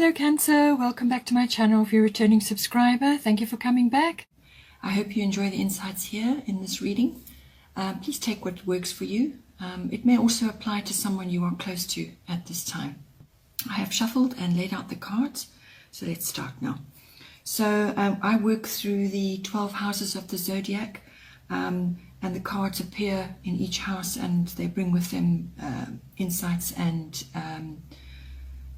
Hello Cancer, welcome back to my channel. If you're a returning subscriber, thank you for coming back. I hope you enjoy the insights here in this reading. Please take what works for you. It may also apply to someone you are close to at this time. I have shuffled and laid out the cards, so let's start now. So I work through the 12 houses of the zodiac, and the cards appear in each house and they bring with them insights and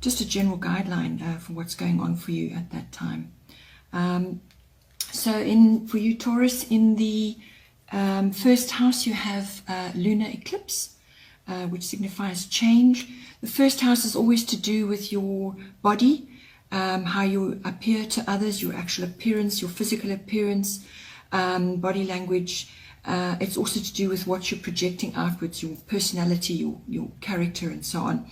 just a general guideline for what's going on for you at that time. For you Taurus, in the first house you have lunar eclipse, which signifies change. The first house is always to do with your body, how you appear to others, your actual appearance, your physical appearance, body language. It's also to do with what you're projecting outwards, your personality, your character, and so on.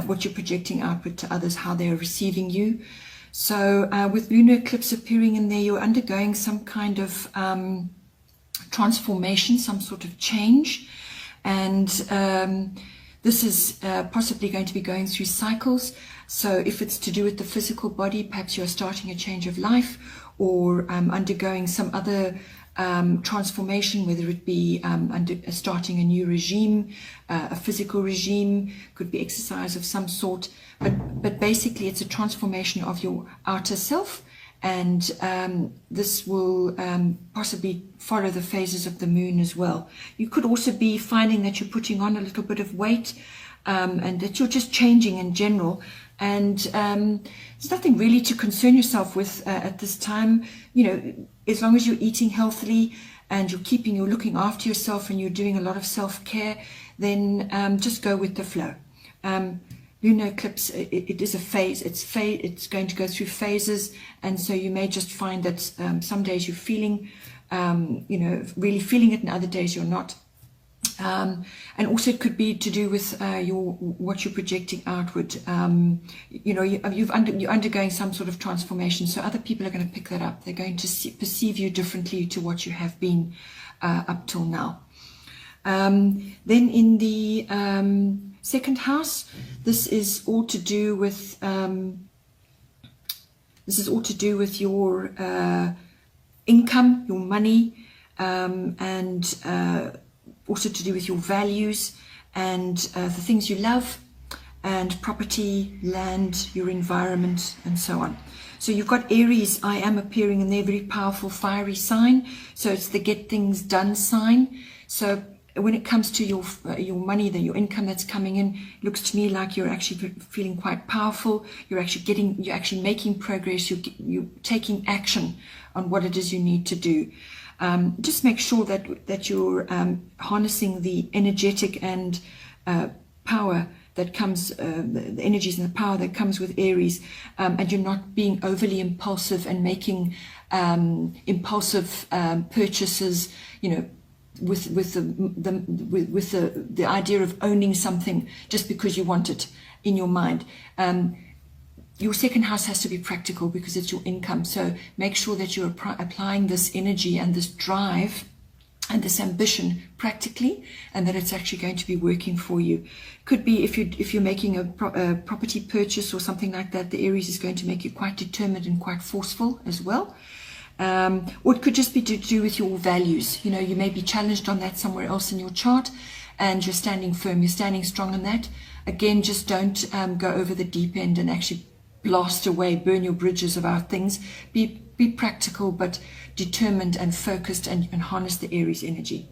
What you're projecting outward to others, how they are receiving you. So with lunar eclipse appearing in there, you're undergoing some kind of transformation, some sort of change. And this is possibly going to be going through cycles. So if it's to do with the physical body, perhaps you're starting a change of life, or undergoing some other transformation, whether it be starting a new regime, a physical regime, could be exercise of some sort, but basically it's a transformation of your outer self, and this will possibly follow the phases of the moon as well. You could also be finding that you're putting on a little bit of weight, and that you're just changing in general, and there's nothing really to concern yourself with at this time. You know, as long as you're eating healthily and you're looking after yourself and you're doing a lot of self-care, then just go with the flow. Lunar eclipse, it is a phase. It's going to go through phases, and so you may just find that some days you're feeling, really feeling it, and other days you're not. And also it could be to do with what you're projecting outward. You're undergoing some sort of transformation, so other people are going to pick that up. They're going to perceive you differently to what you have been up till now. Then in the second house, this is all to do with your income, your money, and also to do with your values and the things you love, and property, land, your environment, and so on. So you've got Aries, I am appearing in their very powerful fiery sign. So it's the get things done sign. So when it comes to your money, your income that's coming in, it looks to me like you're actually feeling quite powerful. You're actually making progress. You're taking action on what it is you need to do. Just make sure that you're harnessing the energetic and power that comes, the energies and the power that comes with Aries, and you're not being overly impulsive and making impulsive purchases. With the idea of owning something just because you want it in your mind. Your second house has to be practical because it's your income. So make sure that you're applying this energy and this drive and this ambition practically, and that it's actually going to be working for you. Could be if you're making a property purchase or something like that, the Aries is going to make you quite determined and quite forceful as well. Or it could just be to do with your values. You may be challenged on that somewhere else in your chart, and you're standing firm, you're standing strong on that. Again, just don't go over the deep end and actually blast away, burn your bridges about things. Be practical but determined and focused, and harness the Aries energy.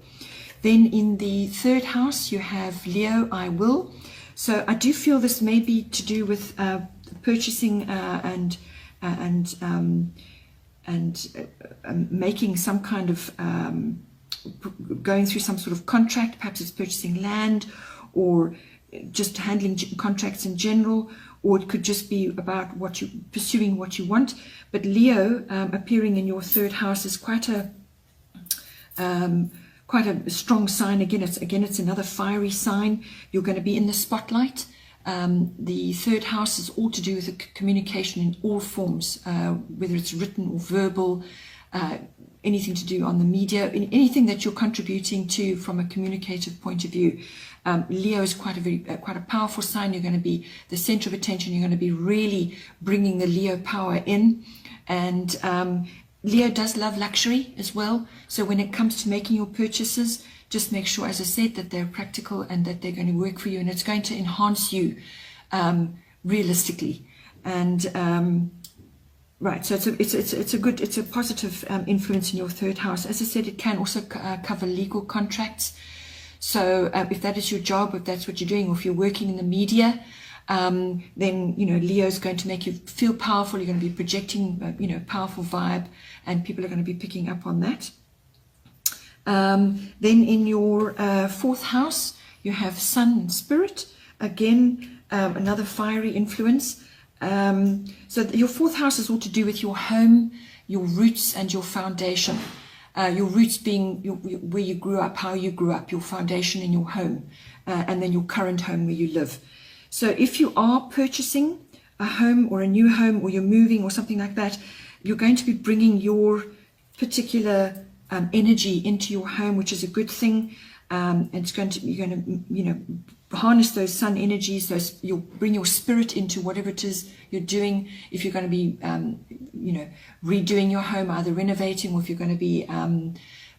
Then in the third house you have Leo, I will. So I do feel this may be to do with purchasing and making some kind of going through some sort of contract. Perhaps it's purchasing land, or just handling contracts in general, or it could just be about pursuing what you want. But Leo appearing in your third house is quite a strong sign. Again, it's another fiery sign. You're going to be in the spotlight. The third house is all to do with communication in all forms, whether it's written or verbal. anything to do on the media, anything that you're contributing to from a communicative point of view. Leo is quite a powerful sign. You're going to be the center of attention. You're going to be really bringing the Leo power in. And Leo does love luxury as well. So when it comes to making your purchases, just make sure, as I said, that they're practical and that they're going to work for you, and it's going to enhance you realistically. And right, so it's a positive influence in your third house. As I said, it can also cover legal contracts. So if that is your job, if that's what you're doing, or if you're working in the media, then Leo is going to make you feel powerful. You're going to be projecting powerful vibe, and people are going to be picking up on that. Then in your fourth house, you have Sun and Spirit. Again, another fiery influence. So your fourth house is all to do with your home, your roots, and your foundation. Your roots being where you grew up, how you grew up, your foundation in your home, and then your current home where you live. So if you are purchasing a home or a new home, or you're moving or something like that, you're going to be bringing your particular energy into your home, which is a good thing. And you're going to harness those sun energies. You'll bring your spirit into whatever it is you're doing. If you're going to be redoing your home, either renovating, or if you're going to be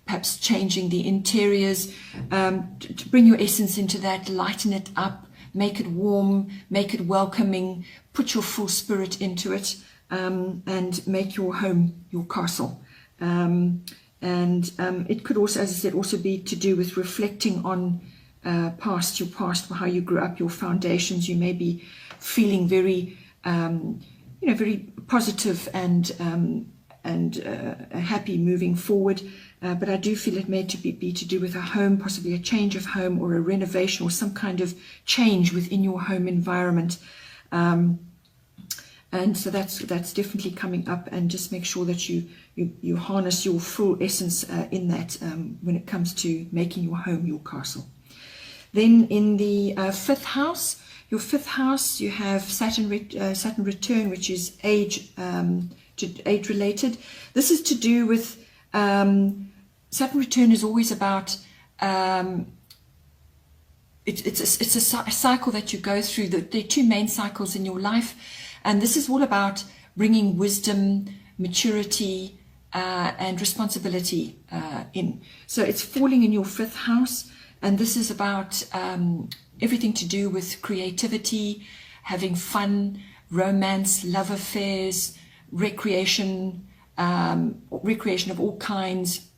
perhaps changing the interiors, to bring your essence into that, lighten it up, make it warm, make it welcoming, put your full spirit into it, and make your home your castle. And it could also, as I said, also be to do with reflecting on your past, how you grew up, your foundations. You may be feeling very, very positive and happy moving forward. But I do feel it may be to do with a home, possibly a change of home or a renovation or some kind of change within your home environment. And so that's definitely coming up, and just make sure that you harness your full essence in that when it comes to making your home your castle. Then in the fifth house, your fifth house, you have Saturn return, which is age related. This is to do with Saturn return is always about it's a cycle that you go through. There are two main cycles in your life. And this is all about bringing wisdom, maturity, and responsibility in. So it's falling in your fifth house. And this is about everything to do with creativity, having fun, romance, love affairs, recreation of all kinds.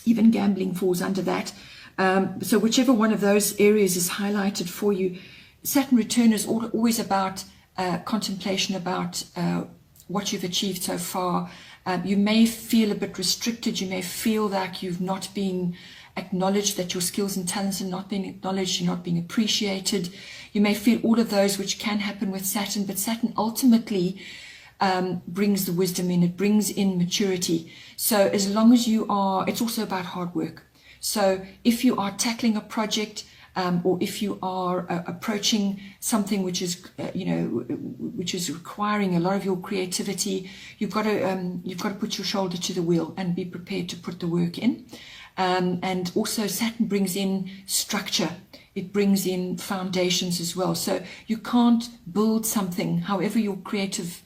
Even gambling falls under that. So whichever one of those areas is highlighted for you, Saturn return is always about contemplation about what you've achieved so far. You may feel a bit restricted. You may feel like you've not been acknowledged, that your skills and talents are not being acknowledged, you're not being appreciated. You may feel all of those, which can happen with Saturn, but Saturn ultimately brings the wisdom in, it brings in maturity. So as long as you are, it's also about hard work. So if you are tackling a project, or if you are approaching something which is, which is requiring a lot of your creativity, you've got to put your shoulder to the wheel and be prepared to put the work in. And also Saturn brings in structure. It brings in foundations as well. So you can't build something, however your creative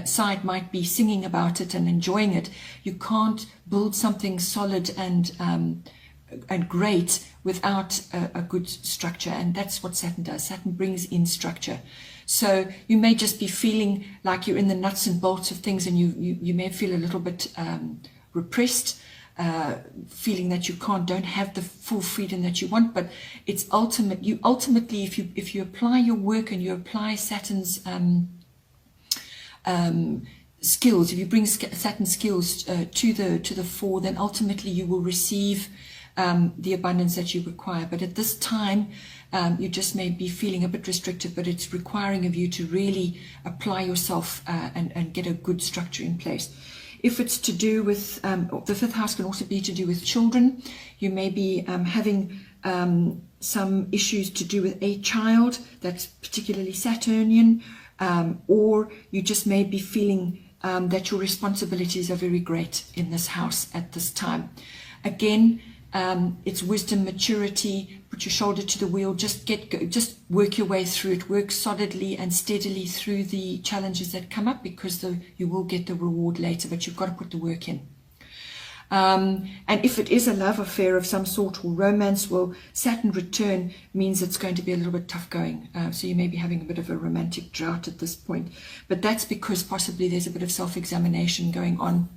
side might be singing about it and enjoying it. You can't build something solid and great without a good structure, and that's what Saturn does. Saturn brings in structure. So you may just be feeling like you're in the nuts and bolts of things, and you may feel a little bit repressed, feeling that you don't have the full freedom that you want. But it's ultimately, if you apply your work and you apply Saturn's skills, if you bring Saturn skills to the fore, then ultimately you will receive the abundance that you require. But at this time, you just may be feeling a bit restricted, but it's requiring of you to really apply yourself and get a good structure in place. If it's to do with, the fifth house can also be to do with children. You may be having some issues to do with a child that's particularly Saturnian, or you just may be feeling that your responsibilities are very great in this house at this time. Again, it's wisdom, maturity, put your shoulder to the wheel, just work your way through it, work solidly and steadily through the challenges that come up, because you will get the reward later, but you've got to put the work in. And if it is a love affair of some sort or romance, well, Saturn return means it's going to be a little bit tough going. So you may be having a bit of a romantic drought at this point, but that's because possibly there's a bit of self-examination going on.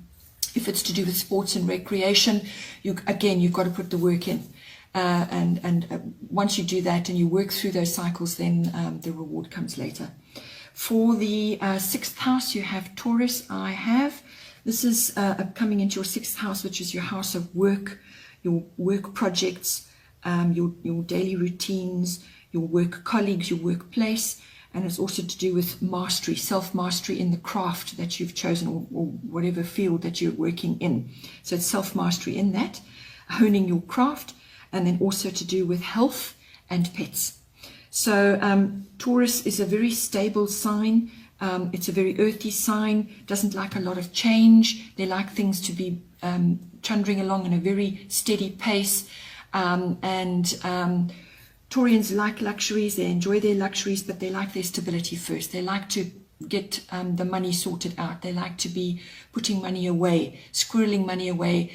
If it's to do with sports and recreation, you've got to put the work in. And once you do that and you work through those cycles, then the reward comes later. For the 6th house, you have Taurus. This is coming into your 6th house, which is your house of work, your work projects, your daily routines, your work colleagues, your workplace. And it's also to do with mastery, self-mastery in the craft that you've chosen, or whatever field that you're working in. So it's self-mastery in that, honing your craft, and then also to do with health and pets. So Taurus is a very stable sign. It's a very earthy sign, doesn't like a lot of change. They like things to be chundering along in a very steady pace. Taurians like luxuries, they enjoy their luxuries, but they like their stability first. They like to get the money sorted out. They like to be putting money away, squirreling money away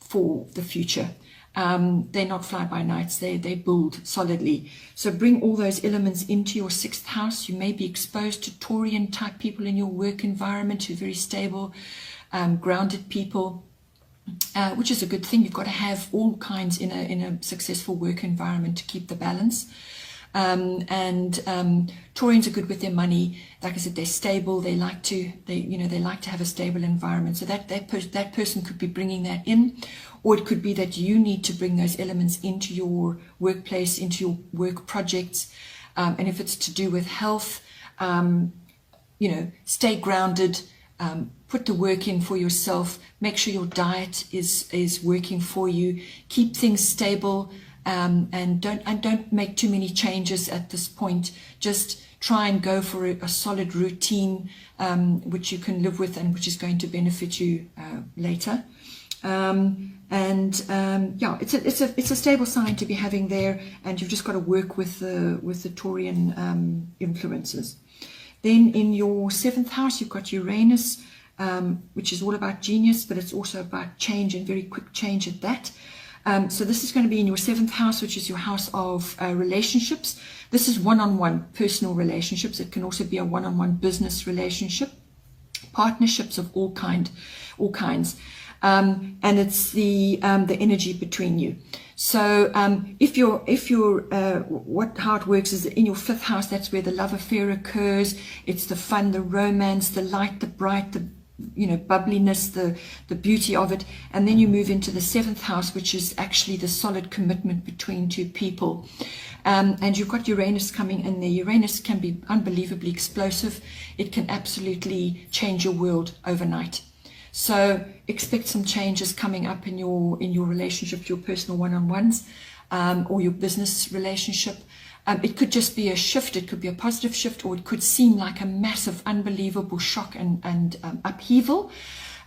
for the future. They're not fly-by-nights, they build solidly. So bring all those elements into your 6th house. You may be exposed to Taurian type people in your work environment, who are very stable, grounded people. Which is a good thing. You've got to have all kinds in a successful work environment to keep the balance. Taurians are good with their money. Like I said, they're stable. They like to have a stable environment. So that person could be bringing that in, or it could be that you need to bring those elements into your workplace, into your work projects. And if it's to do with health, stay grounded. Put the work in for yourself. Make sure your diet is working for you. Keep things stable, and don't make too many changes at this point. Just try and go for a solid routine, which you can live with and which is going to benefit you later. It's a stable sign to be having there, and you've just got to work with the Taurian influences. Then in your 7th house, you've got Uranus, which is all about genius, but it's also about change, and very quick change at that. So this is going to be in your 7th house, which is your house of relationships. This is one-on-one personal relationships. It can also be a one-on-one business relationship, partnerships of all kinds. And it's the energy between you. So how it works is in your 5th house, that's where the love affair occurs. It's the fun, the romance, the light, the bright, the bubbliness, the beauty of it. And then you move into the 7th house, which is actually the solid commitment between two people. And you've got Uranus coming in there. Uranus can be unbelievably explosive. It can absolutely change your world overnight. So expect some changes coming up in your relationship, your personal one-on-ones, or your business relationship. It could just be a shift. It could be a positive shift, or it could seem like a massive, unbelievable shock and upheaval.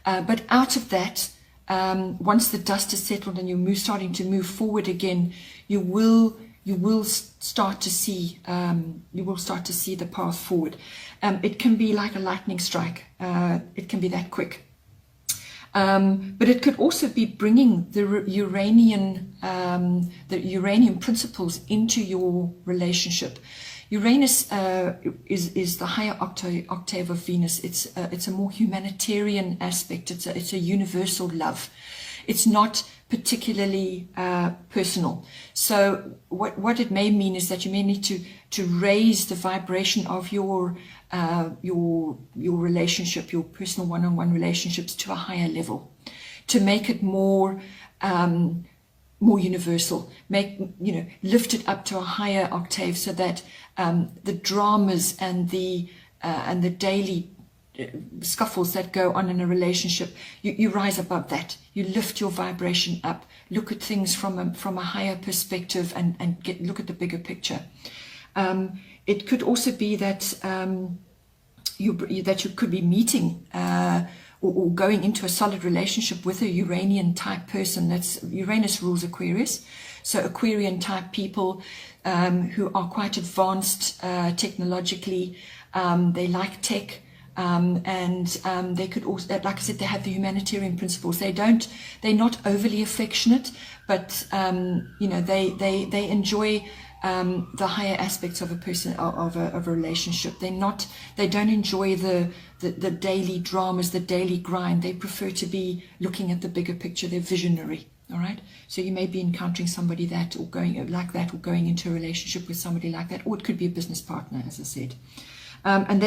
But out of that, once the dust is settled and you're starting to move forward again, you will start to see the path forward. It can be like a lightning strike. It can be that quick. But it could also be bringing the Uranian principles into your relationship. Uranus is the higher octave of Venus. It's a more humanitarian aspect. It's a universal love. It's not particularly personal. So what it may mean is that you may need to raise the vibration of your relationship, your personal one-on-one relationships, to a higher level, to make it more universal. Lift it up to a higher octave, so that the dramas and the daily scuffles that go on in a relationship, you rise above that. You lift your vibration up. Look at things from a higher perspective, and look at the bigger picture. It could also be that that you could be meeting or going into a solid relationship with a Uranian type person. That's Uranus rules Aquarius. So Aquarian type people who are quite advanced technologically, they like tech, and they could also, like I said, they have the humanitarian principles. They're not overly affectionate, but they enjoy the higher aspects of a person, of a relationship. They don't enjoy the daily dramas, the daily grind. They prefer to be looking at the bigger picture. They're visionary. All right. So you may be encountering somebody that, or going into a relationship with somebody like that, or it could be a business partner, as I said. And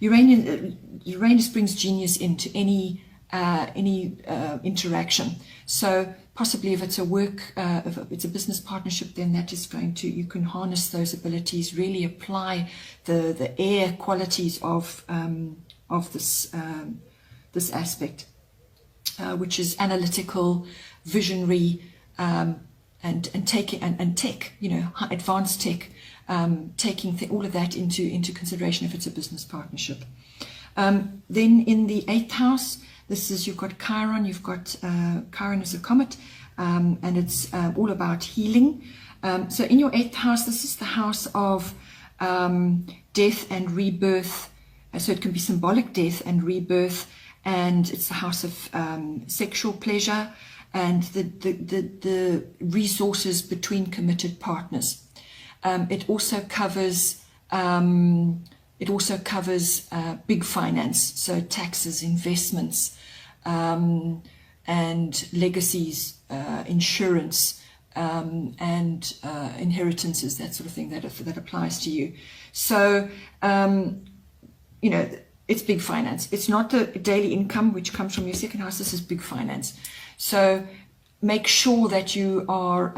Uranus brings genius into any interaction. So possibly if it's if it's a business partnership, then that is you can harness those abilities, really apply the air qualities of this aspect, which is analytical, visionary, and taking and tech, advanced tech, taking all of that into consideration if it's a business partnership. Then in the 8th house, you've got Chiron. You've got Chiron is a comet, and it's all about healing. So in your 8th house, this is the house of death and rebirth. So it can be symbolic death and rebirth, and it's the house of sexual pleasure and the resources between committed partners. It also covers big finance, so taxes, investments, and legacies, insurance, and inheritances, that sort of thing that applies to you. So it's big finance. It's not the daily income which comes from your 2nd house. This is big finance. So make sure that you are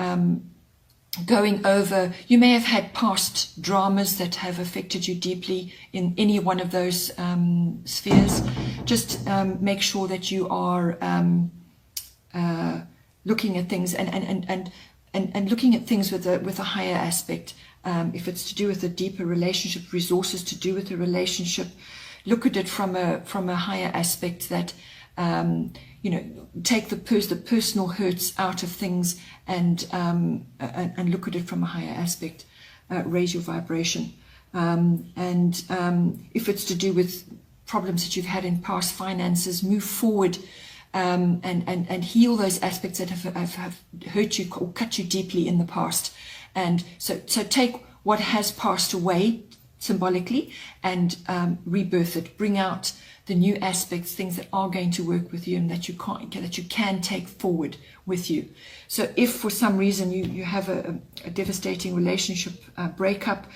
going over. You may have had past dramas that have affected you deeply in any one of those spheres. Just make sure that you are looking at things and looking at things with a higher aspect. If it's to do with a deeper relationship, resources to do with a relationship, look at it from a higher aspect that take the personal hurts out of things and look at it from a higher aspect. Raise your vibration, and if it's to do with problems that you've had in past finances, move forward and heal those aspects that have hurt you or cut you deeply in the past. And so take what has passed away symbolically and rebirth it. Bring out the new aspects, things that are going to work with you and that you can take forward with you. So if for some reason you have a devastating relationship breakup,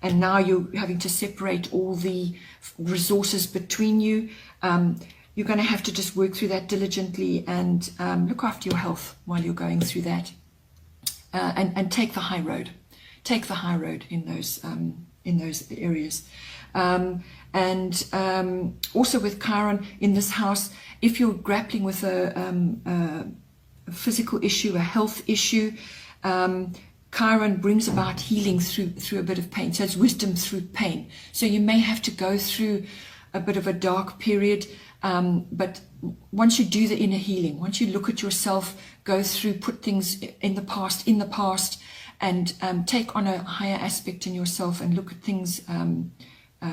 and now you're having to separate all the resources between you, you're going to have to just work through that diligently and look after your health while you're going through that, and take the high road. Take the high road in those areas. Also with Chiron in this house, if you're grappling with a physical issue, a health issue, Chiron brings about healing through a bit of pain. So it's wisdom through pain. So you may have to go through a bit of a dark period, but once you do the inner healing, once you look at yourself, go through, put things in the past, and take on a higher aspect in yourself and look at things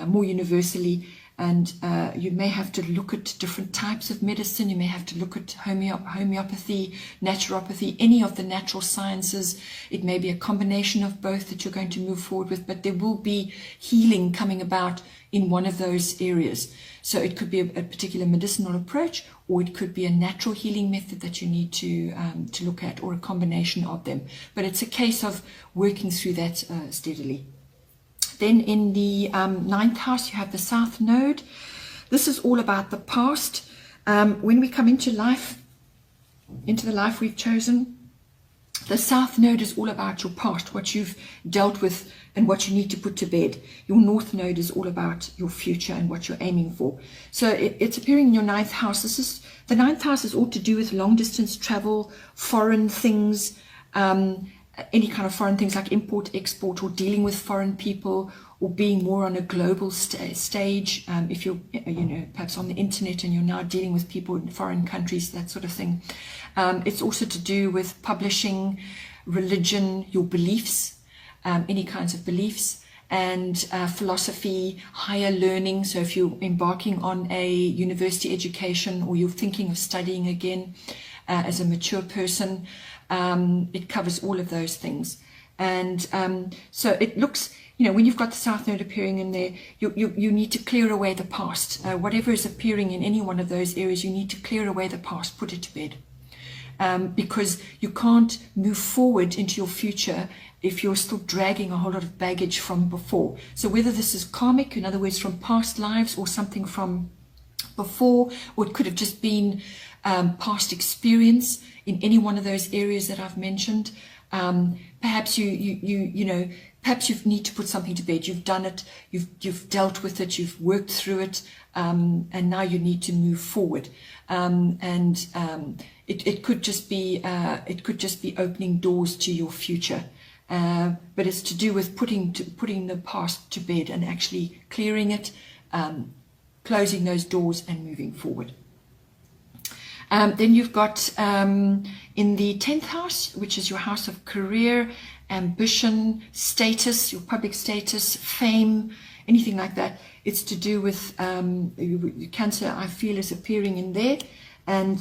more universally. And you may have to look at different types of medicine. You may have to look at homeopathy, naturopathy, any of the natural sciences. It may be a combination of both that you're going to move forward with, but there will be healing coming about in one of those areas. So it could be a particular medicinal approach, or it could be a natural healing method that you need to look at, or a combination of them. But it's a case of working through that steadily. Then in the 9th house, you have the South Node. This is all about the past. When we come into life, into the life we've chosen, the South Node is all about your past, what you've dealt with and what you need to put to bed. Your North Node is all about your future and what you're aiming for. So it's appearing in your 9th house. The 9th house is all to do with long distance travel, foreign things, any kind of foreign things like import, export, or dealing with foreign people, or being more on a global stage. If you're, perhaps on the internet and you're now dealing with people in foreign countries, that sort of thing. It's also to do with publishing, religion, your beliefs, any kinds of beliefs, and philosophy, higher learning. So if you're embarking on a university education, or you're thinking of studying again as a mature person, it covers all of those things. And so it looks, when you've got the South Node appearing in there, you need to clear away the past. Whatever is appearing in any one of those areas, you need to clear away the past, put it to bed. Because you can't move forward into your future if you're still dragging a whole lot of baggage from before. So whether this is karmic, in other words, from past lives, or something from before, or it could have just been past experience in any one of those areas that I've mentioned. Perhaps perhaps you need to put something to bed. You've done it, you've dealt with it, you've worked through it, and now you need to move forward. It could just be opening doors to your future. But it's to do with putting the past to bed and actually clearing it, closing those doors and moving forward. Then you've got in the 10th house, which is your house of career, ambition, status, your public status, fame, anything like that. It's to do with Cancer, I feel, is appearing in there. And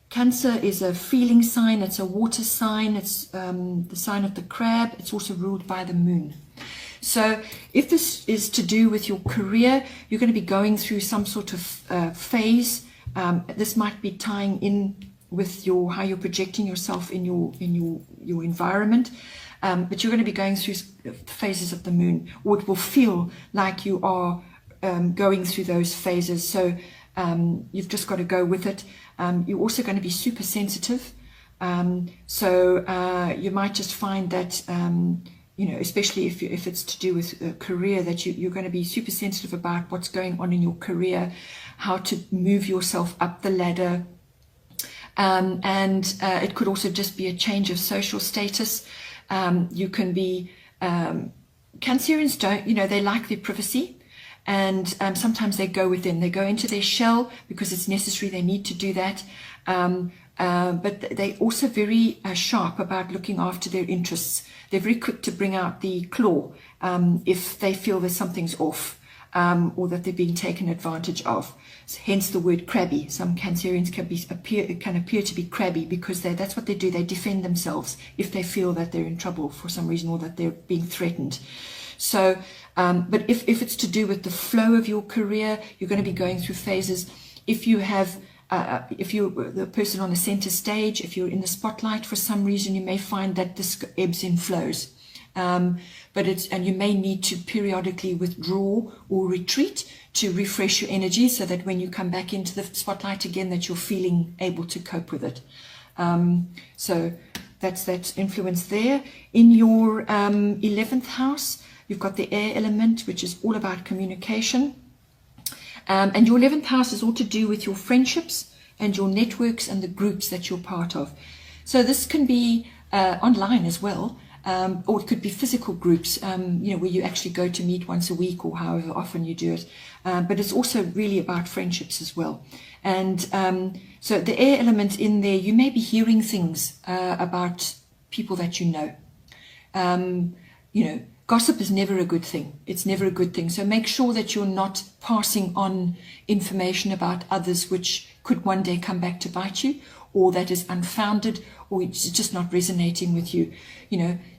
Cancer is a feeling sign. It's a water sign. It's the sign of the crab. It's also ruled by the moon. So if this is to do with your career, you're going to be going through some sort of phase. This might be tying in with how you're projecting yourself in your environment, but you're going to be going through phases of the moon, or it will feel like you are going through those phases. So you've just got to go with it. You're also going to be super sensitive, so you might just find that especially if it's to do with a career, that you're going to be super sensitive about what's going on in your career, how to move yourself up the ladder. And it could also just be a change of social status. You can be, Cancerians don't, they like their privacy, and sometimes they go into their shell because it's necessary, they need to do that. But they're also very sharp about looking after their interests. They're very quick to bring out the claw if they feel that something's off, or that they're being taken advantage of. Hence the word crabby. Some Cancerians can appear to be crabby because that's what they do. They defend themselves if they feel that they're in trouble for some reason, or that they're being threatened. So, but if it's to do with the flow of your career, you're going to be going through phases. If you have if you're the person on the center stage, if you're in the spotlight for some reason, you may find that this ebbs and flows. And you may need to periodically withdraw or retreat to refresh your energy, so that when you come back into the spotlight again, that you're feeling able to cope with it. So that's that influence there. In your 11th house, you've got the air element, which is all about communication. And your 11th house is all to do with your friendships and your networks and the groups that you're part of. So this can be online as well, or it could be physical groups, where you actually go to meet once a week, or however often you do it. But it's also really about friendships as well. And so the air element in there, you may be hearing things about people that you know. Gossip is never a good thing. It's never a good thing. So make sure that you're not passing on information about others which could one day come back to bite you, or that is unfounded, or it's just not resonating with you,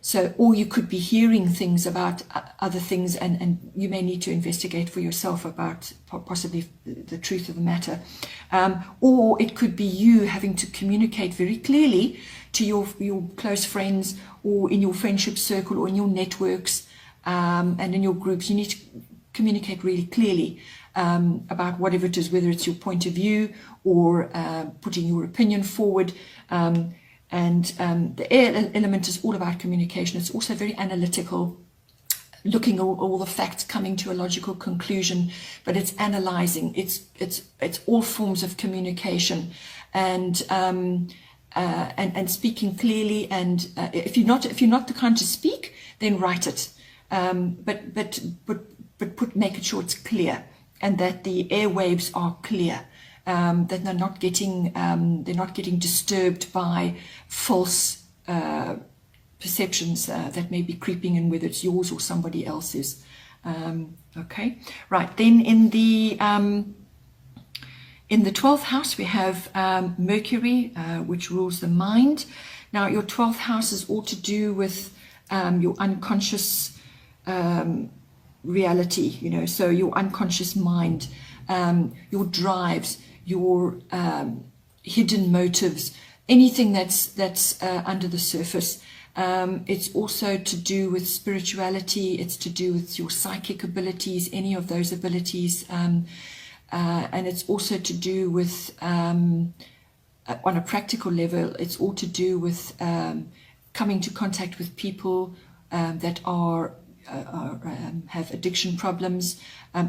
So, or you could be hearing things about other things, and you may need to investigate for yourself about possibly the truth of the matter. Or it could be you having to communicate very clearly to your close friends, or in your friendship circle, or in your networks, and in your groups. You need to communicate really clearly about whatever it is, whether it's your point of view, or putting your opinion forward. The air element is all about communication. It's also very analytical, looking at all the facts, coming to a logical conclusion, but it's analyzing. It's all forms of communication, and and speaking clearly. And if you're not the kind to speak, then write it. But make sure it's clear, and that the airwaves are clear. That they're not getting disturbed by false perceptions that may be creeping in, whether it's yours or somebody else's. Okay, right. Then in the 12th house we have Mercury, which rules the mind. Now your 12th house is all to do with your unconscious reality, you know, so your unconscious mind, your drives, your hidden motives, anything that's under the surface. It's also to do with spirituality. It's to do with your psychic abilities, any of those abilities, and it's also to do with, on a practical level, it's all to do with coming to contact with people that have addiction problems,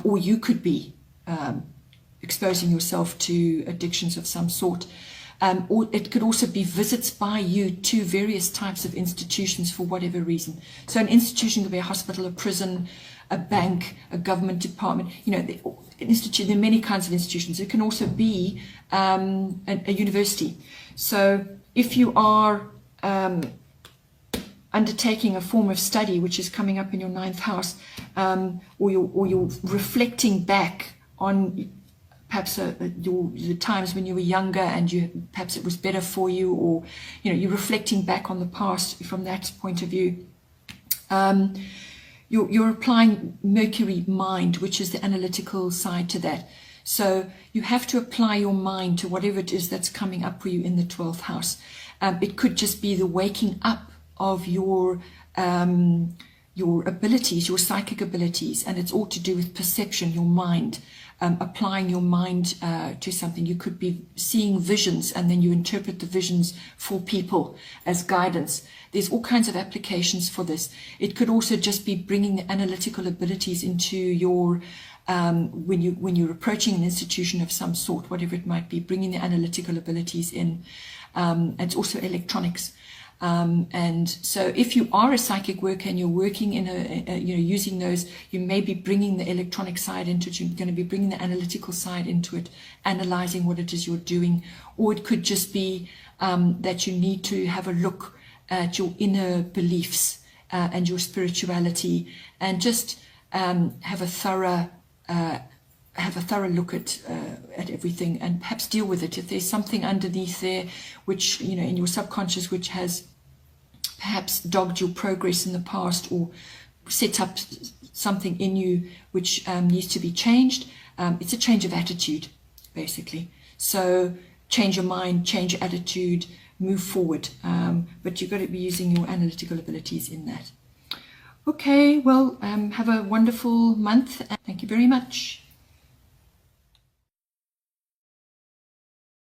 or you could be exposing yourself to addictions of some sort. Or it could also be visits by you to various types of institutions for whatever reason. So an institution could be a hospital, a prison, a bank, a government department. You know, there are many kinds of institutions. It can also be a university. So if you are undertaking a form of study which is coming up in your 9th house, or you're reflecting back on perhaps the times when you were younger and perhaps it was better for you, or you're reflecting back on the past from that point of view. You're applying Mercury mind, which is the analytical side to that. So you have to apply your mind to whatever it is that's coming up for you in the 12th house. It could just be the waking up of your abilities, your psychic abilities, and it's all to do with perception, your mind. Applying your mind to something. You could be seeing visions, and then you interpret the visions for people as guidance. There's all kinds of applications for this. It could also just be bringing the analytical abilities into your when you're approaching an institution of some sort, whatever it might be, bringing the analytical abilities in. It's also electronics. And so if you are a psychic worker and you're working in using those, you may be bringing the electronic side into it. You're going to be bringing the analytical side into it, analyzing what it is you're doing. Or it could just be that you need to have a look at your inner beliefs and your spirituality, and just have a thorough look at everything, and perhaps deal with it. If there's something underneath there which, in your subconscious, which has perhaps dogged your progress in the past, or set up something in you which needs to be changed, it's a change of attitude, basically. So change your mind, change your attitude, move forward. But you've got to be using your analytical abilities in that. Okay, well, have a wonderful month. Thank you very much.